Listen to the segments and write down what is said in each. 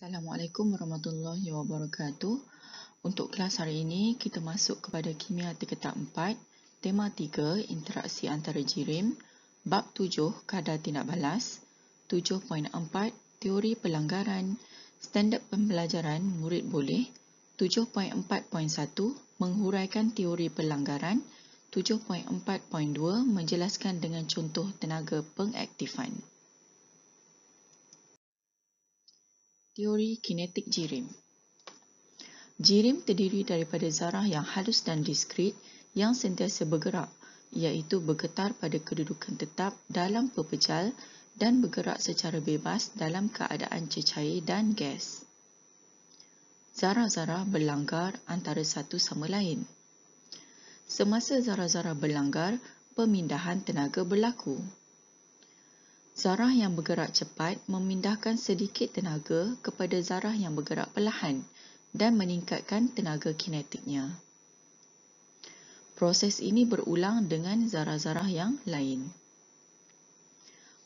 Assalamualaikum warahmatullahi wabarakatuh. Untuk kelas hari ini, kita masuk kepada Kimia Tingkatan 4, tema 3, interaksi antara jirim, bab 7, kadar tindak balas, 7.4, teori pelanggaran, standard pembelajaran murid boleh, 7.4.1, menghuraikan teori pelanggaran, 7.4.2, menjelaskan dengan contoh tenaga pengaktifan. Teori kinetik jirim. Jirim terdiri daripada zarah yang halus dan diskrit yang sentiasa bergerak, iaitu bergetar pada kedudukan tetap dalam pepejal dan bergerak secara bebas dalam keadaan cecair dan gas. Zarah-zarah berlanggar antara satu sama lain. Semasa zarah-zarah berlanggar, pemindahan tenaga berlaku. Zarah yang bergerak cepat memindahkan sedikit tenaga kepada zarah yang bergerak perlahan dan meningkatkan tenaga kinetiknya. Proses ini berulang dengan zarah-zarah yang lain.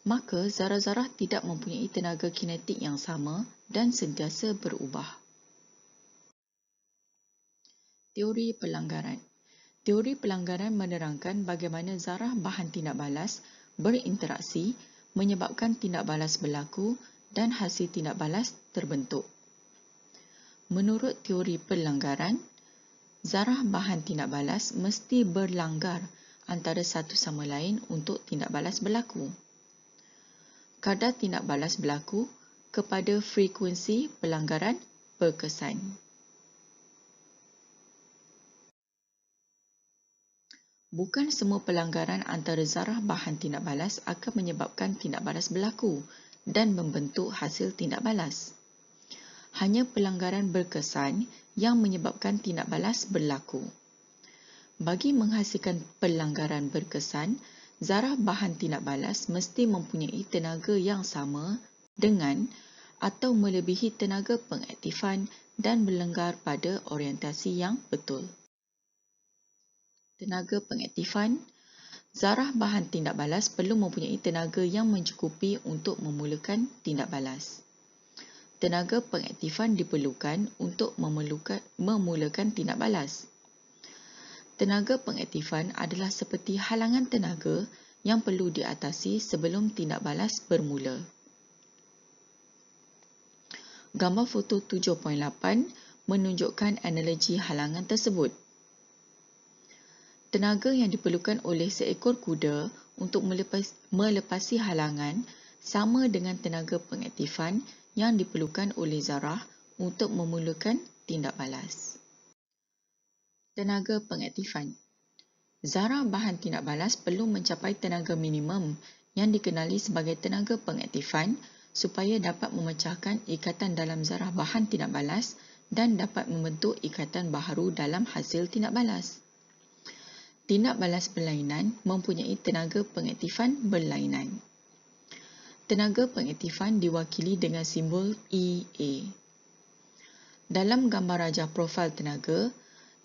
Maka zarah-zarah tidak mempunyai tenaga kinetik yang sama dan sentiasa berubah. Teori pelanggaran. Teori pelanggaran menerangkan bagaimana zarah bahan tindak balas berinteraksi menyebabkan tindak balas berlaku dan hasil tindak balas terbentuk. Menurut teori pelanggaran, zarah bahan tindak balas mesti berlanggar antara satu sama lain untuk tindak balas berlaku. Kadar tindak balas berlaku kepada frekuensi pelanggaran berkesan. Bukan semua pelanggaran antara zarah bahan tindak balas akan menyebabkan tindak balas berlaku dan membentuk hasil tindak balas. Hanya pelanggaran berkesan yang menyebabkan tindak balas berlaku. Bagi menghasilkan pelanggaran berkesan, zarah bahan tindak balas mesti mempunyai tenaga yang sama dengan atau melebihi tenaga pengaktifan dan berlenggar pada orientasi yang betul. Tenaga pengaktifan. Zarah bahan tindak balas perlu mempunyai tenaga yang mencukupi untuk memulakan tindak balas. Tenaga pengaktifan diperlukan untuk memulakan tindak balas. Tenaga pengaktifan adalah seperti halangan tenaga yang perlu diatasi sebelum tindak balas bermula. Gambar foto 7.8 menunjukkan analogi halangan tersebut. Tenaga yang diperlukan oleh seekor kuda untuk melepasi halangan sama dengan tenaga pengaktifan yang diperlukan oleh zarah untuk memulakan tindak balas. Tenaga pengaktifan. Zarah bahan tindak balas perlu mencapai tenaga minimum yang dikenali sebagai tenaga pengaktifan supaya dapat memecahkan ikatan dalam zarah bahan tindak balas dan dapat membentuk ikatan baharu dalam hasil tindak balas. Tindak balas berlainan mempunyai tenaga pengaktifan berlainan. Tenaga pengaktifan diwakili dengan simbol EA. Dalam gambar rajah profil tenaga,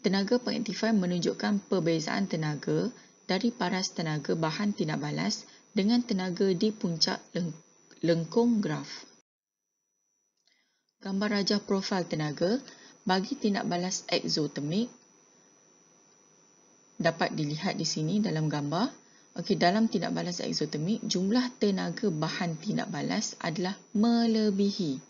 tenaga pengaktifan menunjukkan perbezaan tenaga dari paras tenaga bahan tindak balas dengan tenaga di puncak lengkung graf. Gambar rajah profil tenaga bagi tindak balas eksotermik dapat dilihat di sini dalam gambar. Dalam tindak balas eksotermik, jumlah tenaga bahan tindak balas adalah melebihi.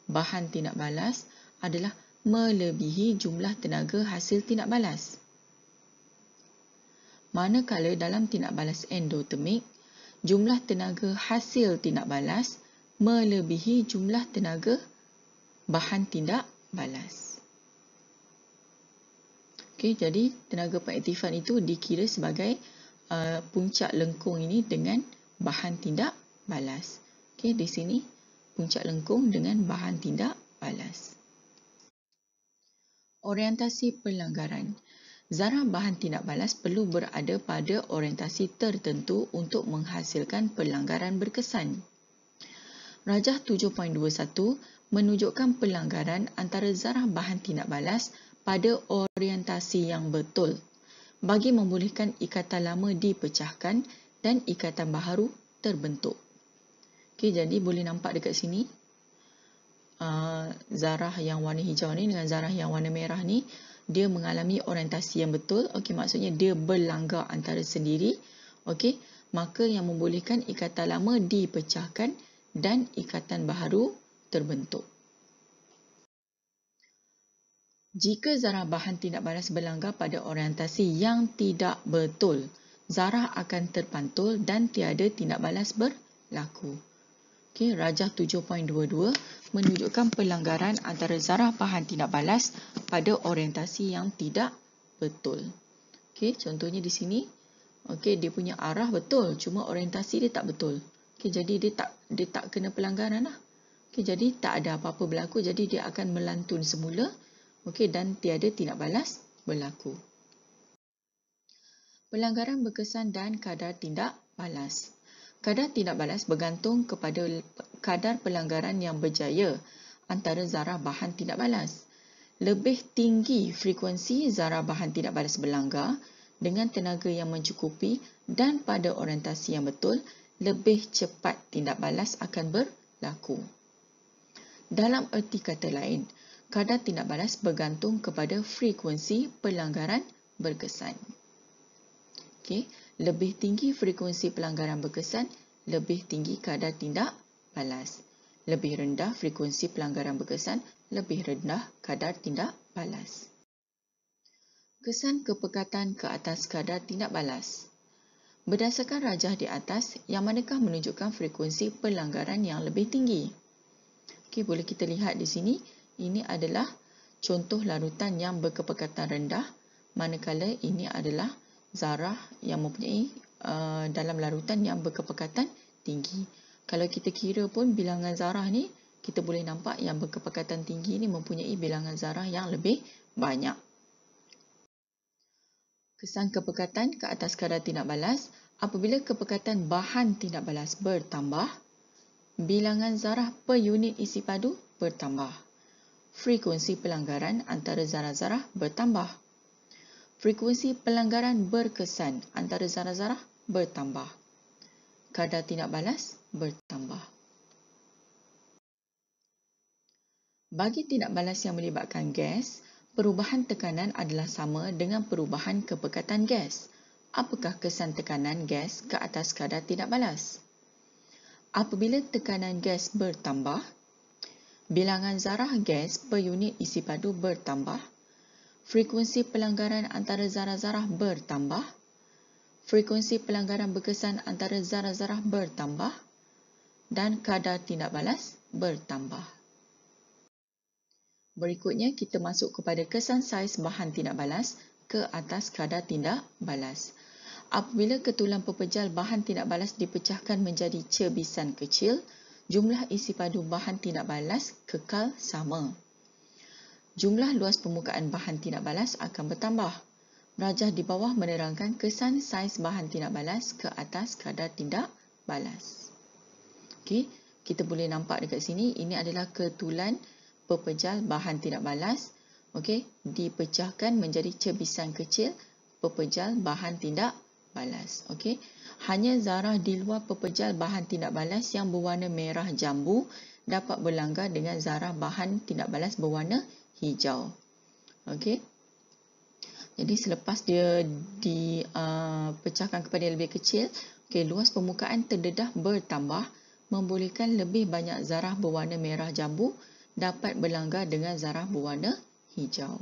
Bahan tindak balas adalah melebihi jumlah tenaga hasil tindak balas. Manakala dalam tindak balas endotermik, jumlah tenaga hasil tindak balas melebihi jumlah tenaga bahan tindak balas. Jadi tenaga pengaktifan itu dikira sebagai puncak lengkung ini dengan bahan tindak balas. Di sini puncak lengkung dengan bahan tindak balas. Orientasi pelanggaran. Zarah bahan tindak balas perlu berada pada orientasi tertentu untuk menghasilkan pelanggaran berkesan. Rajah 7.21 menunjukkan pelanggaran antara zarah bahan tindak balas pada orientasi yang betul bagi membolehkan ikatan lama dipecahkan dan ikatan baharu terbentuk. Jadi boleh nampak dekat sini zarah yang warna hijau ni dengan zarah yang warna merah ni, dia mengalami orientasi yang betul. Okey, maksudnya dia berlanggar antara sendiri. Okey, maka yang membolehkan ikatan lama dipecahkan dan ikatan baharu terbentuk. Jika zarah bahan tindak balas berlanggar pada orientasi yang tidak betul, zarah akan terpantul dan tiada tindak balas berlaku. Okey, Rajah 7.22 menunjukkan pelanggaran antara zarah bahan tindak balas pada orientasi yang tidak betul. Okey, contohnya di sini, okey, dia punya arah betul, cuma orientasi dia tak betul. Okey, jadi dia tak kena pelanggaran lah. Okey, jadi tak ada apa-apa berlaku, jadi dia akan melantun semula. Okey, dan tiada tindak balas berlaku. Pelanggaran berkesan dan kadar tindak balas. Kadar tindak balas bergantung kepada kadar pelanggaran yang berjaya antara zarah bahan tindak balas. Lebih tinggi frekuensi zarah bahan tindak balas berlanggar dengan tenaga yang mencukupi dan pada orientasi yang betul, lebih cepat tindak balas akan berlaku. Dalam erti kata lain, kadar tindak balas bergantung kepada frekuensi pelanggaran berkesan. Okey, lebih tinggi frekuensi pelanggaran berkesan, lebih tinggi kadar tindak balas. Lebih rendah frekuensi pelanggaran berkesan, lebih rendah kadar tindak balas. Kesan kepekatan ke atas kadar tindak balas. Berdasarkan rajah di atas, yang manakah menunjukkan frekuensi pelanggaran yang lebih tinggi? Okey, boleh kita lihat di sini. Ini adalah contoh larutan yang berkepekatan rendah, manakala ini adalah zarah yang mempunyai dalam larutan yang berkepekatan tinggi. Kalau kita kira pun bilangan zarah ni, kita boleh nampak yang berkepekatan tinggi ni mempunyai bilangan zarah yang lebih banyak. Kesan kepekatan ke atas kadar tindak balas. Apabila kepekatan bahan tindak balas bertambah, bilangan zarah per unit isi padu bertambah. Frekuensi pelanggaran antara zarah-zarah bertambah. Frekuensi pelanggaran berkesan antara zarah-zarah bertambah. Kadar tindak balas bertambah. Bagi tindak balas yang melibatkan gas, perubahan tekanan adalah sama dengan perubahan kepekatan gas. Apakah kesan tekanan gas ke atas kadar tindak balas? Apabila tekanan gas bertambah, bilangan zarah gas per unit isi padu bertambah, frekuensi pelanggaran antara zarah-zarah bertambah, frekuensi pelanggaran berkesan antara zarah-zarah bertambah, dan kadar tindak balas bertambah. Berikutnya, kita masuk kepada kesan saiz bahan tindak balas ke atas kadar tindak balas. Apabila ketulan pepejal bahan tindak balas dipecahkan menjadi cebisan kecil, jumlah isi padu bahan tindak balas kekal sama. Jumlah luas permukaan bahan tindak balas akan bertambah. Rajah di bawah menerangkan kesan saiz bahan tindak balas ke atas kadar tindak balas. Okey, kita boleh nampak dekat sini, ini adalah ketulan pepejal bahan tindak balas. Okey, dipecahkan menjadi cebisan kecil pepejal bahan tindak balas. Okey, hanya zarah di luar pepejal bahan tindak balas yang berwarna merah jambu dapat berlanggar dengan zarah bahan tindak balas berwarna hijau. Okey, jadi selepas dia dipecahkan kepada yang lebih kecil, okey, luas permukaan terdedah bertambah, membolehkan lebih banyak zarah berwarna merah jambu dapat berlanggar dengan zarah berwarna hijau.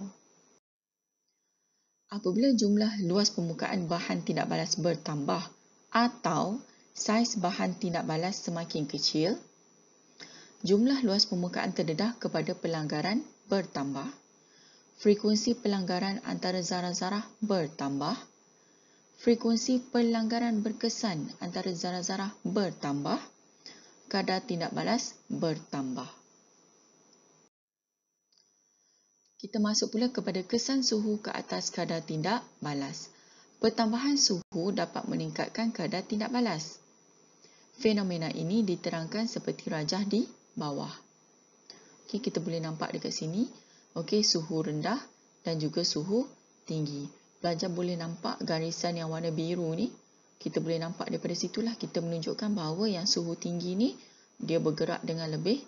Apabila jumlah luas permukaan bahan tindak balas bertambah atau saiz bahan tindak balas semakin kecil, jumlah luas permukaan terdedah kepada pelanggaran bertambah, frekuensi pelanggaran antara zarah-zarah bertambah, frekuensi pelanggaran berkesan antara zarah-zarah bertambah, kadar tindak balas bertambah. Kita masuk pula kepada kesan suhu ke atas kadar tindak balas. Pertambahan suhu dapat meningkatkan kadar tindak balas. Fenomena ini diterangkan seperti rajah di bawah. Okey, kita boleh nampak dekat sini. Okey, suhu rendah dan juga suhu tinggi. Pelajar boleh nampak garisan yang warna biru ni. Kita boleh nampak daripada situlah kita menunjukkan bahawa yang suhu tinggi ni dia bergerak dengan lebih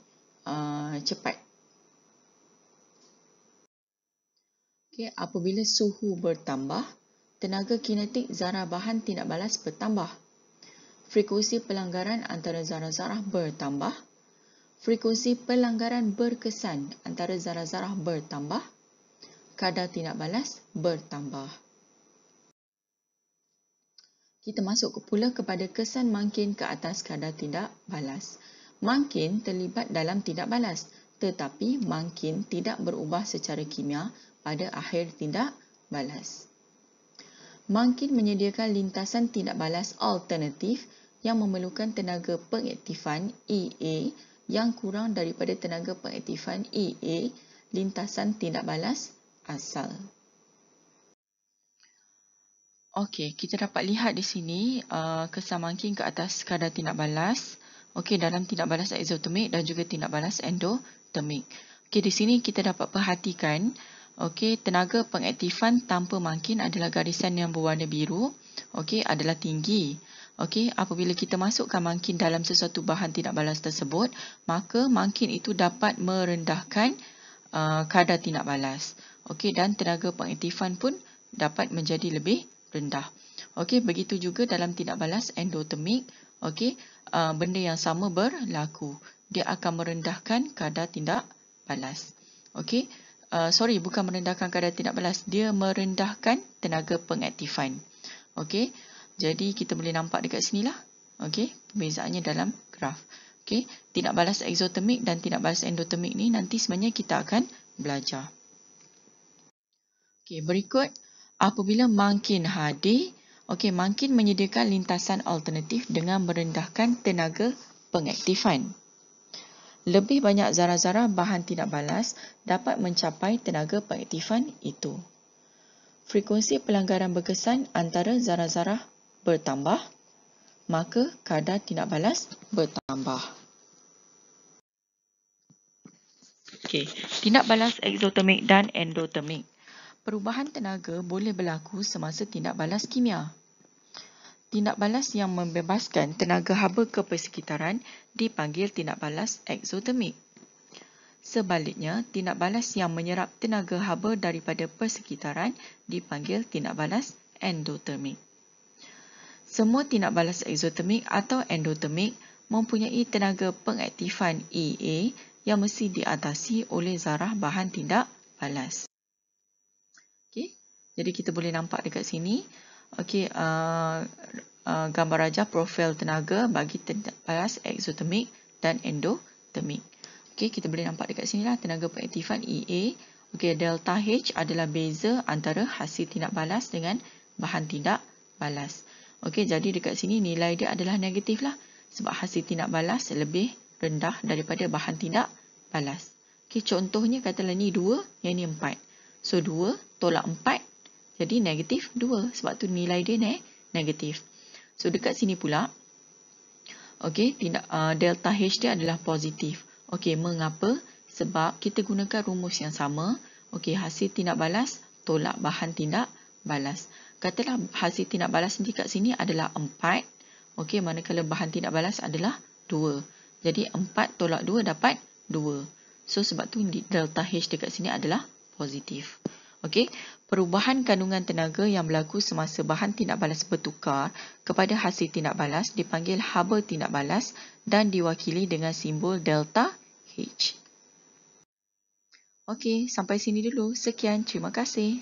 cepat. Okay, apabila suhu bertambah, tenaga kinetik zarah bahan tindak balas bertambah. Frekuensi pelanggaran antara zarah-zarah bertambah. Frekuensi pelanggaran berkesan antara zarah-zarah bertambah. Kadar tindak balas bertambah. Kita masuk pula kepada kesan mangkin ke atas kadar tindak balas. Mangkin terlibat dalam tindak balas, tetapi mangkin tidak berubah secara kimia pada akhir tindak balas. Mangkin menyediakan lintasan tindak balas alternatif yang memerlukan tenaga pengaktifan EA yang kurang daripada tenaga pengaktifan EA lintasan tindak balas asal. Okey, kita dapat lihat di sini kesan mangkin ke atas kadar tindak balas. Okey, dalam tindak balas eksotermik dan juga tindak balas endotermik. Okey, di sini kita dapat perhatikan okey, tenaga pengaktifan tanpa mangkin adalah garisan yang berwarna biru. Okey, adalah tinggi. Okey, apabila kita masukkan mangkin dalam sesuatu bahan tindak balas tersebut, maka mangkin itu dapat merendahkan kadar tindak balas. Okey, dan tenaga pengaktifan pun dapat menjadi lebih rendah. Okey, begitu juga dalam tindak balas endotermik. Okey, benda yang sama berlaku. Dia akan merendahkan kadar tindak balas. Okey, bukan merendahkan kadar tindak balas, dia merendahkan tenaga pengaktifan. Okey, jadi kita boleh nampak dekat sini lah. Okey, perbezaannya dalam graf. Okey, tindak balas eksotermik dan tindak balas endotermik ni nanti sebenarnya kita akan belajar. Okey, berikut apabila mangkin hadir, okey, mangkin menyediakan lintasan alternatif dengan merendahkan tenaga pengaktifan. Lebih banyak zarah-zarah bahan tindak balas dapat mencapai tenaga pengaktifan itu. Frekuensi pelanggaran berkesan antara zarah-zarah bertambah, maka kadar tindak balas bertambah. Okey, tindak balas eksotermik dan endotermik. Perubahan tenaga boleh berlaku semasa tindak balas kimia. Tindak balas yang membebaskan tenaga haba ke persekitaran dipanggil tindak balas eksotermik. Sebaliknya, tindak balas yang menyerap tenaga haba daripada persekitaran dipanggil tindak balas endotermik. Semua tindak balas eksotermik atau endotermik mempunyai tenaga pengaktifan EA yang mesti diatasi oleh zarah bahan tindak balas. Okay. Jadi kita boleh nampak dekat sini. Okey, gambar rajah profil tenaga bagi tindak balas eksotermik dan endotermik. Okey, kita boleh nampak dekat sini lah tenaga pengaktifan EA. Okey, delta H adalah beza antara hasil tindak balas dengan bahan tindak balas. Okey, jadi dekat sini nilai dia adalah negatif lah sebab hasil tindak balas lebih rendah daripada bahan tindak balas. Okey, contohnya katalah ni 2, yang ni 4. So 2 tolak 4. Jadi negatif 2 sebab tu nilai dia negatif. So dekat sini pula, okey, delta H dia adalah positif. Okey, mengapa? Sebab kita gunakan rumus yang sama. Okey, hasil tindak balas tolak bahan tindak balas. Katalah hasil tindak balas dekat sini adalah 4. Okey, manakala bahan tindak balas adalah 2. Jadi 4 tolak 2 dapat 2. So sebab tu delta H dekat sini adalah positif. Okey, perubahan kandungan tenaga yang berlaku semasa bahan tindak balas bertukar kepada hasil tindak balas dipanggil haba tindak balas dan diwakili dengan simbol delta H. Okey, sampai sini dulu. Sekian, terima kasih.